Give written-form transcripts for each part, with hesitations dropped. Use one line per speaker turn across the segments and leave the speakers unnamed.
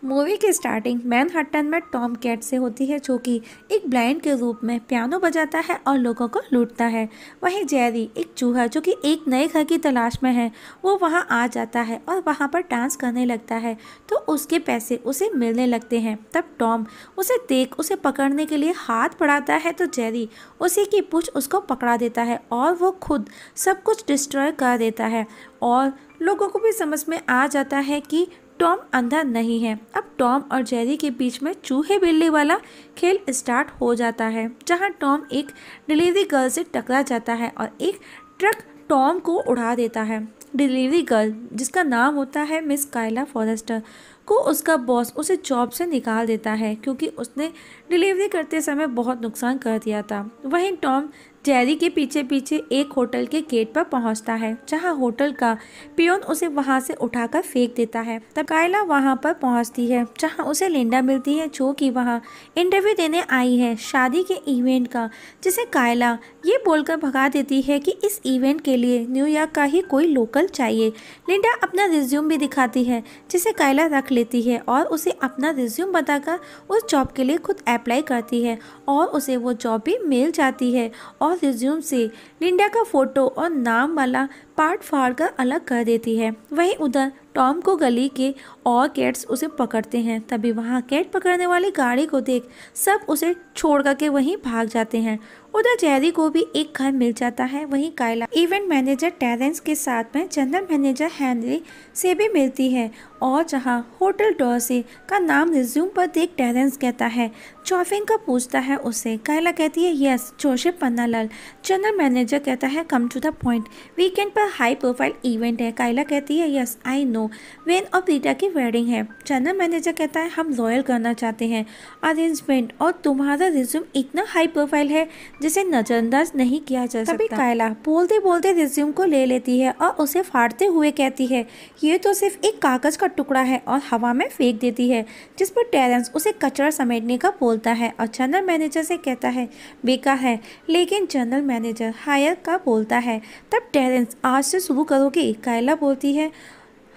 Movie की starting Manhattan में Tom cat से होती है, जो कि एक ब्लाइंड के रूप में पियानो बजाता है और लोगों को लूटता है। वहीं जेरी, एक चूहा जो कि एक नए घर की तलाश में है, वो वहां आ जाता है और वहां पर डांस करने लगता है, तो उसके पैसे उसे मिलने लगते हैं। तब टॉम उसे देख उसे पकड़ने के लिए हाथ बढ़ाता है, तो जेरी उसी की पूंछ उसको पकड़ा देता है और वो खुद सब कुछ डिस्ट्रॉय कर देता है। और लोगों को भी समझ में आ जाता है कि टॉम अंधा नहीं है। अब टॉम और जेरी के बीच में चूहे बिल्ली वाला खेल स्टार्ट हो जाता है, जहां टॉम एक डिलीवरी गर्ल से टकरा जाता है और एक ट्रक टॉम को उड़ा देता है। डिलीवरी गर्ल, जिसका नाम होता है मिस कायला फॉरेस्टर, को उसका बॉस उसे जॉब से निकाल देता है, क्योंकि उसने डिलीवरी करते समय बहुत नुकसान कर दिया था। वहीं टॉम जेरी के पीछे पीछे एक होटल के गेट पर पहुंचता है, जहां होटल का पियोन उसे वहां से उठाकर फेंक देता है। तब कायला वहां पर पहुंचती है, जहां उसे लिंडा मिलती है, जो कि वहां इंटरव्यू देने आई है शादी के इवेंट का, जिसे कायला ये बोलकर भगा देती है कि इस इवेंट के लिए न्यूयॉर्क का ही कोई लोकल चाहिए। लिंडा अपना रिज्यूम भी दिखाती है, जिसे कायला रख लेती है और उसे अपना रिज्यूम बताकर उस जॉब के लिए खुद अप्लाई करती है और उसे वो जॉब भी मिल जाती है। और रिज्यूम से लिंडा का फोटो और नाम वाला पार्ट फाड़ कर अलग कर देती है। वहीं उधर टॉम को गली के और कैट्स उसे पकड़ते हैं। तभी वहां कैट पकड़ने वाली गाड़ी को देख सब उसे छोड़ करके वहीं भाग जाते हैं। उधर जेरी को भी एक घर मिल जाता है। वहीं कायला इवेंट मैनेजर टेरेंस के साथ में जनरल मैनेजर हेनरी से भी मिलती है, और जहां होटल डॉर्से का नाम रिज्यूम पर देख टेरेंस कहता है चॉफिंग का पूछता है उससे। कायला कहती है yes Joseph Pannalal. General manager कहता है come to the point, weekend पर हाई प्रोफाइल इवेंट है। कायला कहती है यस आई नो, वेन और रीटा की वेडिंग है। जनरल मैनेजर कहता है हम रॉयल करना चाहते हैं अरेंजमेंट, और तुम्हारा रिज्यूम इतना हाई प्रोफाइल है जिसे नजरअंदाज नहीं किया जा सकता। तभी कायला बोलते बोलते रिज्यूम को ले लेती है और उसे फाड़ते हुए कहती है ये तो सिर्फ एक कागज का टुकड़ा है, और हवा में फेंक देती है, जिस पर टेरेंस उसे कचरा समेटने का बोलता है और जनरल मैनेजर से कहता है बेकार है, लेकिन जनरल मैनेजर हायर का बोलता है। तब टेरेंस आज से शुरू करोगी? कायला बोलती है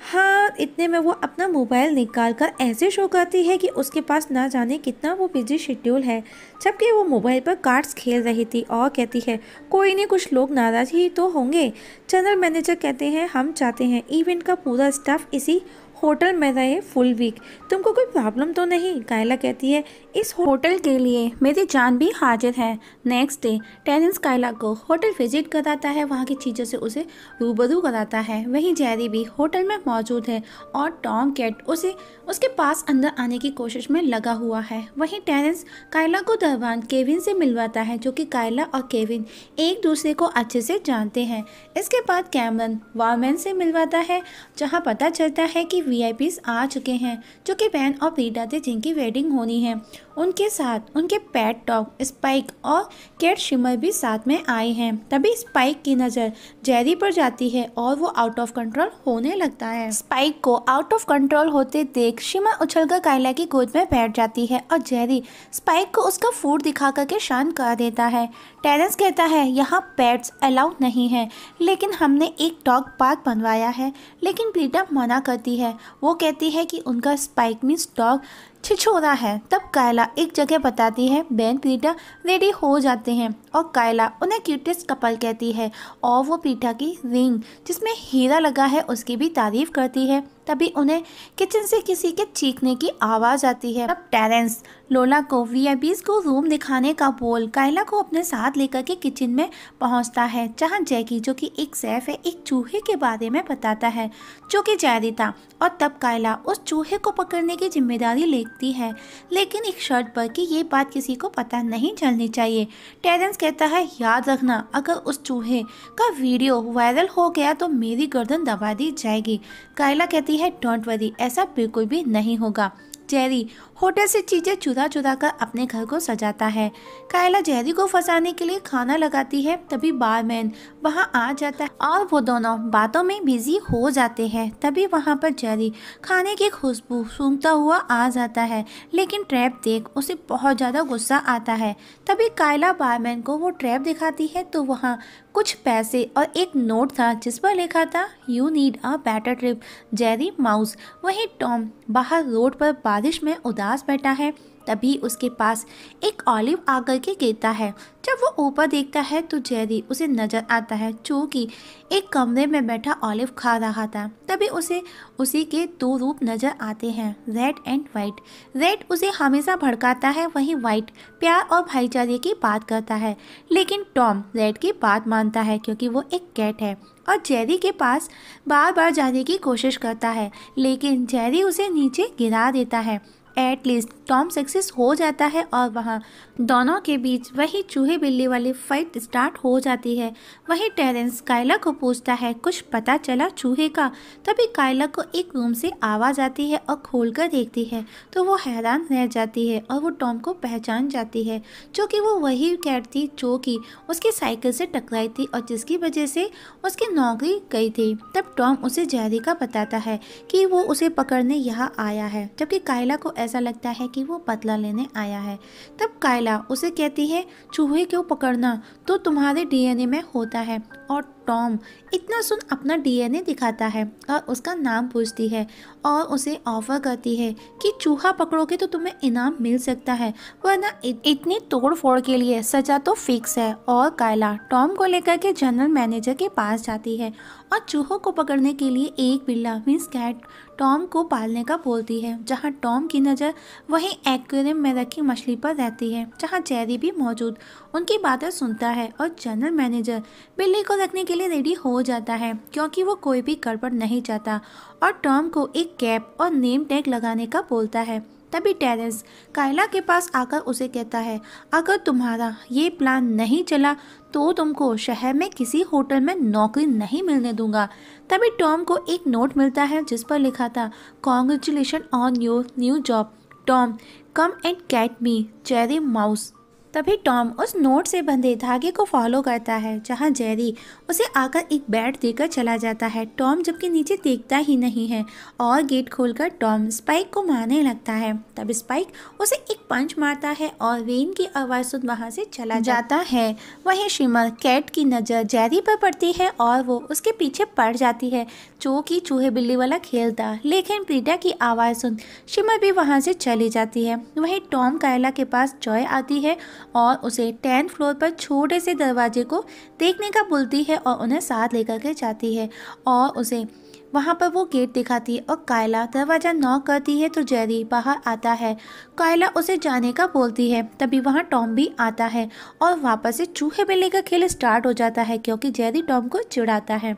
हाँ। इतने में वो अपना मोबाइल निकाल कर ऐसे शो करती है कि उसके पास ना जाने कितना वो बिजी शेड्यूल है, जबकि वो मोबाइल पर कार्ड्स खेल रही थी और कहती है कोई नहीं, कुछ लोग नाराज ही तो होंगे। जनरल मैनेजर कहते हैं हम चाहते हैं इवेंट का पूरा स्टाफ इसी होटल में रहे फुल वीक, तुमको कोई प्रॉब्लम तो नहीं? कायला कहती है इस होटल के लिए मेरी जान भी हाजिर है। नेक्स्ट डे टेरेंस कायला को होटल विजिट कराता है, वहाँ की चीज़ों से उसे रूबरू कराता है। वहीं जेरी भी होटल में मौजूद है और टॉम कैट उसे उसके पास अंदर आने की कोशिश में लगा हुआ है। वहीं टेरेंस कायला को दरबान केविन से मिलवाता है, जो कि कायला और केविन एक दूसरे को अच्छे से जानते हैं। इसके बाद कैमरन वारमैन से मिलवाता है, जहाँ पता चलता है कि वीआईपीज आ चुके हैं, जो कि बैन और रीटा थे जिनकी वेडिंग होनी है। उनके साथ उनके पेट डॉग स्पाइक और कैट शिमर भी साथ में आए हैं। तभी स्पाइक की नज़र जेरी पर जाती है और वो आउट ऑफ कंट्रोल होने लगता है। स्पाइक को आउट ऑफ कंट्रोल होते देख शिमर उछलकर कायला की गोद में बैठ जाती है और जेरी स्पाइक को उसका फूड दिखा करके शांत कर देता है। टेरेंस कहता है यहाँ पेट्स अलाउड नहीं है, लेकिन हमने एक डॉग पार्क बनवाया है। लेकिन रीटा मना करती है, वो कहती है कि उनका स्पाइक मीन्स डॉग छिछोरा है। तब कायला एक जगह बताती है, बेन रीटा रेडी हो जाते हैं और कायला उन्हें क्यूटेस्ट कपल कहती है और वो रीटा की रिंग जिसमें हीरा लगा है उसकी भी तारीफ करती है। तभी उन्हें किचन से किसी के चीखने की आवाज़ आती है। तब टेरेंस लोला को वीआईपीज को रूम दिखाने का बोल कायला को अपने साथ लेकर के किचन में पहुंचता है, जहां जैकी जो कि एक शेफ है एक चूहे के बारे में बताता है जो कि जेरी था। और तब कायला उस चूहे को पकड़ने की जिम्मेदारी लेती है, लेकिन एक शर्त पर कि ये बात किसी को पता नहीं चलनी चाहिए। टेरेंस कहता है याद रखना, अगर उस चूहे का वीडियो वायरल हो गया तो मेरी गर्दन दबा दी जाएगी। कायला कहती है डोंट वरी, ऐसा बिल्कुल भी नहीं होगा। जेरी होटल से चीजें चुरा चुरा कर अपने घर को सजाता है। कायला जेरी को फंसाने के लिए खाना लगाती है। तभी बारमैन वहां आ जाता है और वो दोनों बातों में बिजी हो जाते हैं। तभी वहां पर जेरी खाने की खुशबू सूंघता हुआ आ जाता है, लेकिन ट्रैप देख उसे बहुत ज़्यादा गुस्सा आता है। तभी कायला बारमैन को वो ट्रैप दिखाती है, तो वहाँ कुछ पैसे और एक नोट था जिस पर लिखा था you need a better trip, Jerry mouse. वहीं टॉम बाहर रोड पर बारिश में उदास बैठा है। तभी उसके पास एक ऑलिव आकर के गिरता है। जब वो ऊपर देखता है तो जेरी उसे नजर आता है जो कि एक कमरे में बैठा ऑलिव खा रहा था। तभी उसे उसी के दो रूप नजर आते हैं, रेड एंड वाइट। रेड उसे हमेशा भड़काता है, वहीं वाइट प्यार और भाईचारे की बात करता है। लेकिन टॉम रेड की बात मानता है क्योंकि वो एक कैट है और जेरी के पास बार बार जाने की कोशिश करता है, लेकिन जेरी उसे नीचे गिरा देता है। एटलीस्ट टॉम सक्सेस हो जाता है और वहाँ दोनों के बीच वही चूहे बिल्ली वाली फाइट स्टार्ट हो जाती है। वहीं टेरेंस कायला को पूछता है कुछ पता चला चूहे का। तभी कायला को एक रूम से आवाज़ आती है और खोलकर देखती है तो वो हैरान रह जाती है और वो टॉम को पहचान जाती है जो कि वो वही कैट थी जो कि उसकी साइकिल से टकराई थी और जिसकी वजह से उसकी नौकरी गई थी। तब टॉम उसे जेरी का बताता है कि वो उसे पकड़ने यहाँ आया है, जबकि कायला को ऐसा लगता है कि वो बदला लेने आया है। तब कायला उसे कहती है चूहे क्यों पकड़ना, तो तुम्हारे डीएनए में होता है। और टॉम इतना सुन अपना डीएनए दिखाता है और उसका नाम पूछती है और उसे ऑफर करती है कि चूहा पकड़ोगे तो तुम्हें इनाम मिल सकता है, वरना इतनी तोड़ फोड़ के लिए सजा तो फिक्स है। और कायला टॉम को लेकर के जनरल मैनेजर के पास जाती है और चूहों को पकड़ने के लिए एक बिल्ला मीन्स कैट टॉम को पालने का बोलती है। जहां टॉम की नज़र वहीं एक्वेरियम में रखी मछली पर रहती है जहां जेरी भी मौजूद उनकी बातें सुनता है और जनरल मैनेजर बिल्ली को रखने के लिए रेडी हो जाता है क्योंकि वो कोई भी गड़बड़ नहीं चाहता और टॉम को एक कैप और नेम टैग लगाने का बोलता है। तभी टेरेंस कायला के पास आकर उसे कहता है अगर तुम्हारा ये प्लान नहीं चला तो तुमको शहर में किसी होटल में नौकरी नहीं मिलने दूंगा। तभी टॉम को एक नोट मिलता है जिस पर लिखा था congratulation on your new job Tom, come and get me, Jerry mouse. तभी टॉम उस नोट से बंधे धागे को फॉलो करता है जहां जेरी उसे आकर एक बैट देकर चला जाता है। टॉम जबकि नीचे देखता ही नहीं है और गेट खोलकर टॉम स्पाइक को मारने लगता है। तब स्पाइक उसे एक पंच मारता है और रेन की आवाज़ सुन वहां से चला जाता है। वहीं शिमर कैट की नज़र जेरी पर पड़ती है और वो उसके पीछे पड़ जाती है जो कि चूहे बिल्ली वाला खेल था। लेकिन प्रीटा की आवाज़ सुन शिमर भी वहां से चली जाती है। वहीं टॉम कायला के पास जॉय आती है और उसे 10th फ्लोर पर छोटे से दरवाजे को देखने का बोलती है और उन्हें साथ लेकर के जाती है और उसे वहाँ पर वो गेट दिखाती है और कायला दरवाज़ा नॉक करती है तो जेरी बाहर आता है। कायला उसे जाने का बोलती है। तभी वहाँ टॉम भी आता है और वापस से चूहे बिल्ली का खेल स्टार्ट हो जाता है क्योंकि जेरी टॉम को चिढ़ाता है।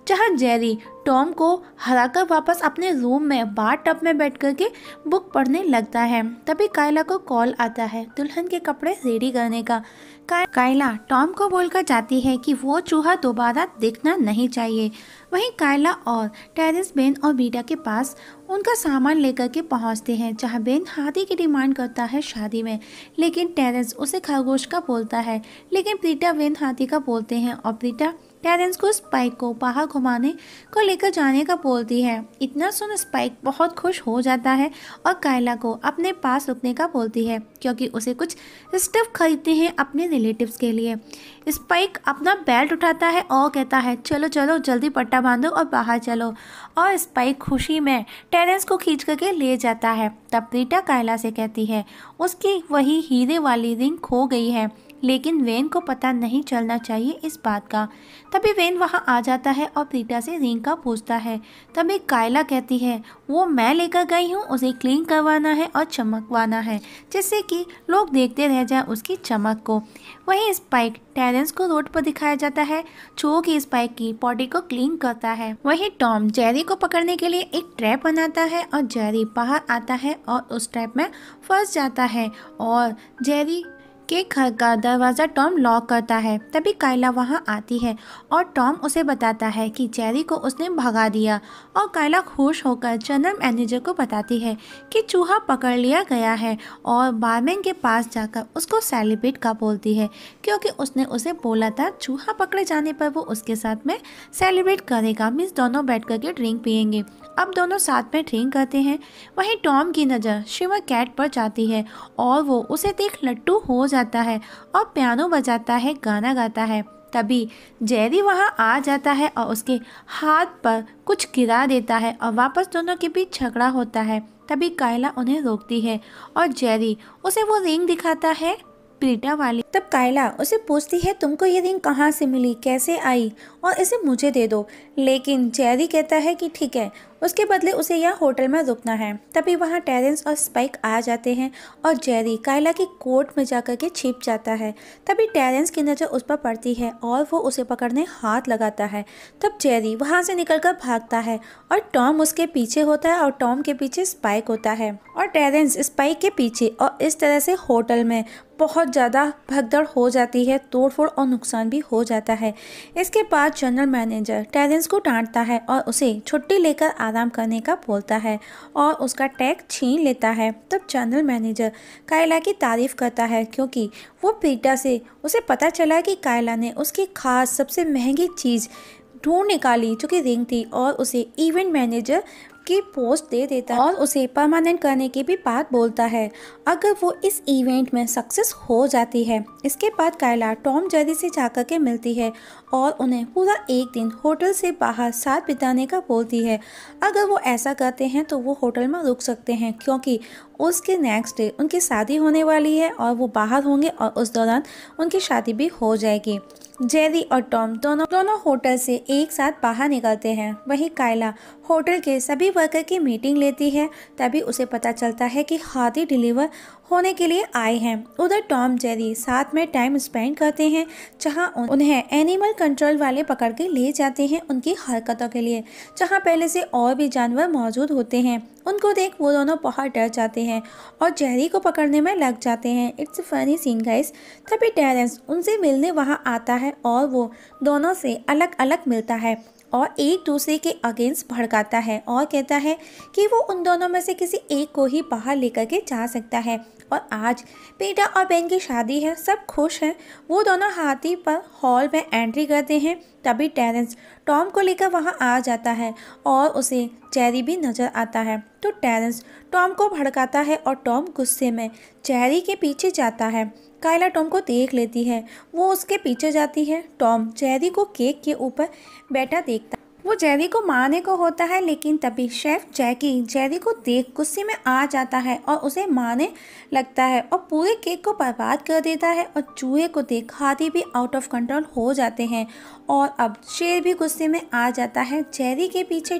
जहाँ जेरी टॉम को हराकर वापस अपने रूम में बाथ टब में बैठ कर के बुक पढ़ने लगता है। तभी कायला को कॉल आता है दुल्हन के कपड़े रेडी करने का। कायला टॉम को बोलकर जाती है कि वो चूहा दोबारा दिखना नहीं चाहिए। वहीं कायला और टेरेंस बेन और बीटा के पास उनका सामान लेकर के पहुंचते हैं जहां बेन हाथी की डिमांड करता है शादी में, लेकिन टेरेंस उसे खरगोश का बोलता है। लेकिन प्रीटा बेन हाथी का बोलते हैं और प्रीटा टेरेंस को स्पाइक को बाहर घुमाने को लेकर जाने का बोलती है। इतना सुन स्पाइक बहुत खुश हो जाता है और कायला को अपने पास रुकने का बोलती है क्योंकि उसे कुछ स्टफ खरीदते हैं अपने रिलेटिव्स के लिए। स्पाइक अपना बेल्ट उठाता है और कहता है चलो चलो जल्दी पट्टा बांधो और बाहर चलो, और स्पाइक खुशी में टेरेंस को खींच करके ले जाता है। तब प्रीटा कायला से कहती है उसकी वही हीरे वाली रिंग खो गई है, लेकिन वेन को पता नहीं चलना चाहिए इस बात का। तभी वेन वहां आ जाता है और प्रीटा से रिंग का पूछता है। तभी कायला कहती है वो मैं लेकर गई हूँ, उसे क्लीन करवाना है और चमकवाना है जिससे कि लोग देखते रह जाए उसकी चमक को। वहीं स्पाइक टेरेंस को रोड पर दिखाया जाता है जो कि स्पाइक की बॉडी को क्लीन करता है। वहीं टॉम जेरी को पकड़ने के लिए एक ट्रैप बनाता है और जेरी बाहर आता है और उस ट्रैप में फंस जाता है और जेरी के घर का दरवाज़ा टॉम लॉक करता है। तभी कायला वहां आती है और टॉम उसे बताता है कि जेरी को उसने भगा दिया और कायला खुश होकर जनरल मैनेजर को बताती है कि चूहा पकड़ लिया गया है और बारमैन के पास जाकर उसको सेलिब्रेट का बोलती है क्योंकि उसने उसे बोला था चूहा पकड़े जाने पर वो उसके साथ में सेलिब्रेट करेगा, मीन्स दोनों बैठ कर के ड्रिंक पियेंगे। अब दोनों साथ में ड्रिंक करते हैं। वहीं टॉम की नज़र शिवर कैट पर जाती है और वो उसे देख लट्टू हो जाता है और पियानो बजाता है, गाना गाता है। तभी जेरी वहां आ जाता है और उसके हाथ पर कुछ गिरा देता है और वापस दोनों के बीच झगड़ा होता है। तभी कायला उन्हें रोकती है और जेरी उसे वो रिंग दिखाता है पीटा वाली। तब कायला उसे पूछती है तुमको ये रिंग कहाँ से मिली, कैसे आई, और इसे मुझे दे दो। लेकिन जेरी कहता है कि ठीक है, उसके बदले उसे यहाँ होटल में रुकना है। तभी वहाँ टेरेंस और स्पाइक आ जाते हैं और जेरी कायला की कोट में जाकर के छिप जाता है। तभी टेरेंस की नज़र उस पर पड़ती है और वो उसे पकड़ने हाथ लगाता है। तब जेरी वहाँ से निकलकर भागता है और टॉम उसके पीछे होता है और टॉम के पीछे स्पाइक होता है और टेरेंस स्पाइक के पीछे, और इस तरह से होटल में बहुत ज़्यादा भगदड़ हो जाती है, तोड़फोड़ और नुकसान भी हो जाता है। इसके बाद जनरल मैनेजर टेरेंस को डांटता है और उसे छुट्टी लेकर आराम करने का बोलता है और उसका टैग छीन लेता है। तब जनरल मैनेजर कायला की तारीफ करता है क्योंकि वो पीटा से उसे पता चला कि कायला ने उसकी खास सबसे महंगी चीज़ ढूंढ निकाली जो कि रिंग थी, और उसे इवेंट मैनेजर की पोस्ट दे देता है और उसे परमानेंट करने की भी बात बोलता है अगर वो इस इवेंट में सक्सेस हो जाती है। इसके बाद कायला टॉम जेरी से जाकर के मिलती है और उन्हें पूरा एक दिन होटल से बाहर साथ बिताने का बोलती है। अगर वो ऐसा करते हैं तो वो होटल में रुक सकते हैं क्योंकि उसके नेक्स्ट डे उनकी शादी होने वाली है और वो बाहर होंगे और उस दौरान उनकी शादी भी हो जाएगी। जेरी और टॉम दोनों होटल से एक साथ बाहर निकलते हैं। वहीं कायला होटल के सभी वर्कर की मीटिंग लेती है। तभी उसे पता चलता है कि हाथी डिलीवर होने के लिए आए हैं। उधर टॉम जेरी साथ में टाइम स्पेंड करते हैं जहां उन्हें एनिमल कंट्रोल वाले पकड़ के ले जाते हैं उनकी हरकतों के लिए, जहां पहले से और भी जानवर मौजूद होते हैं। उनको देख वो दोनों बहुत डर जाते हैं और जेरी को पकड़ने में लग जाते हैं। It's funny scene guys. तभी टेरेंस उनसे मिलने वहां आता है और वो दोनों से अलग अलग मिलता है और एक दूसरे के अगेंस्ट भड़काता है और कहता है कि वो उन दोनों में से किसी एक को ही बाहर लेकर के जा सकता है। और आज पीटा और बेन की शादी है, सब खुश हैं। वो दोनों हाथी पर हॉल में एंट्री करते हैं। तभी टेरेंस टॉम को लेकर वहां आ जाता है और उसे जेरी भी नजर आता है। तो टेरेंस टॉम को भड़काता है और टॉम गुस्से में जेरी के पीछे जाता है। कायला टॉम को देख लेती है, वो उसके पीछे जाती है। टॉम जेरी को केक के ऊपर बैठा देखता है। वो जेरी को मारने को होता है लेकिन तभी शेफ जैकी जेरी को देख गुस्से में आ जाता है और उसे मारने लगता है और पूरे केक को बर्बाद कर देता है। और चूहे को देख हाथी भी आउट ऑफ कंट्रोल हो जाते हैं और अब शेर भी गुस्से में आ जाता है। जेरी के पीछे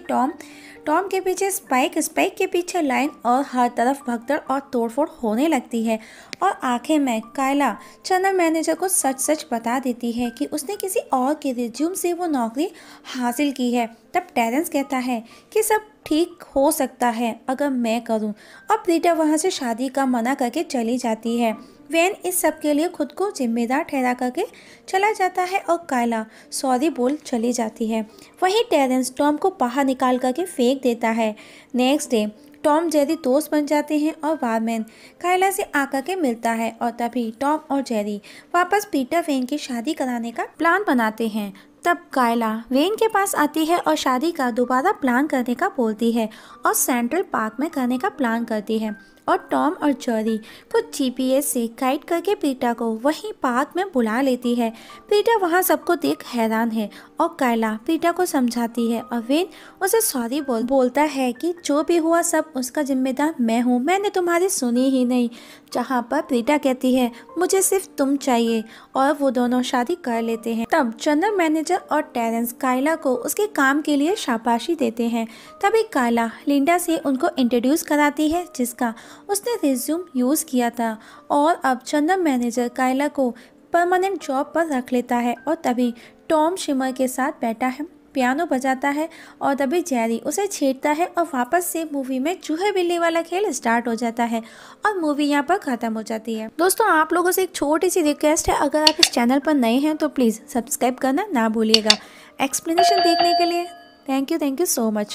टॉम के पीछे स्पाइक के पीछे लाइन, और हर तरफ भगदड़ और तोड़फोड़ होने लगती है। और आखिर में कायला जनरल मैनेजर को सच बता देती है कि उसने किसी और के रिज्यूम से वो नौकरी हासिल की है। तब टेरेंस कहता है कि सब ठीक हो सकता है अगर मैं करूं। अब पीटा वहां से शादी का मना करके चली जाती है। वेन इस सब के लिए खुद को जिम्मेदार ठहरा करके चला जाता है और कायला सॉरी बोल चली जाती है। वहीं टेरेंस टॉम को बाहर निकाल करके फेंक देता है। नेक्स्ट डे टॉम जेरी दोस्त बन जाते हैं और वारमैन कायला से आकर के मिलता है और तभी टॉम और जेरी वापस पीटर वेन की शादी कराने का प्लान बनाते हैं। तब कायला वेन के पास आती है और शादी का दोबारा प्लान करने का बोलती है और सेंट्रल पार्क में करने का प्लान करती है। और टॉम और जेरी कुछ जीपीएस से गाइड करके पीटा को वहीं पार्क में बुला लेती है। पीटा वहां सबको देख हैरान है और कायला पीटा को समझाती है और वेन उसे सॉरी बोलता है कि जो भी हुआ सब उसका जिम्मेदार मैं हूँ, मैंने तुम्हारी सुनी ही नहीं। जहाँ पर पीटा कहती है मुझे सिर्फ तुम चाहिए, और वो दोनों शादी कर लेते हैं। तब जनरल मैनेजर और टेरेंस कायला को उसके काम के लिए शाबाशी देते हैं। तभी कायला लिंडा से उनको इंट्रोड्यूस कराती है जिसका उसने रिज्यूम यूज़ किया था, और अब जनरल मैनेजर कायला को परमानेंट जॉब पर रख लेता है। और तभी टॉम शिमर के साथ बैठा है, पियानो बजाता है, और तभी जेरी उसे छेड़ता है और वापस से मूवी में चूहे बिल्ली वाला खेल स्टार्ट हो जाता है और मूवी यहाँ पर ख़त्म हो जाती है। दोस्तों आप लोगों से एक छोटी सी रिक्वेस्ट है, अगर आप इस चैनल पर नए हैं तो प्लीज़ सब्सक्राइब करना ना भूलिएगा। एक्सप्लेनेशन देखने के लिए थैंक यू सो मच।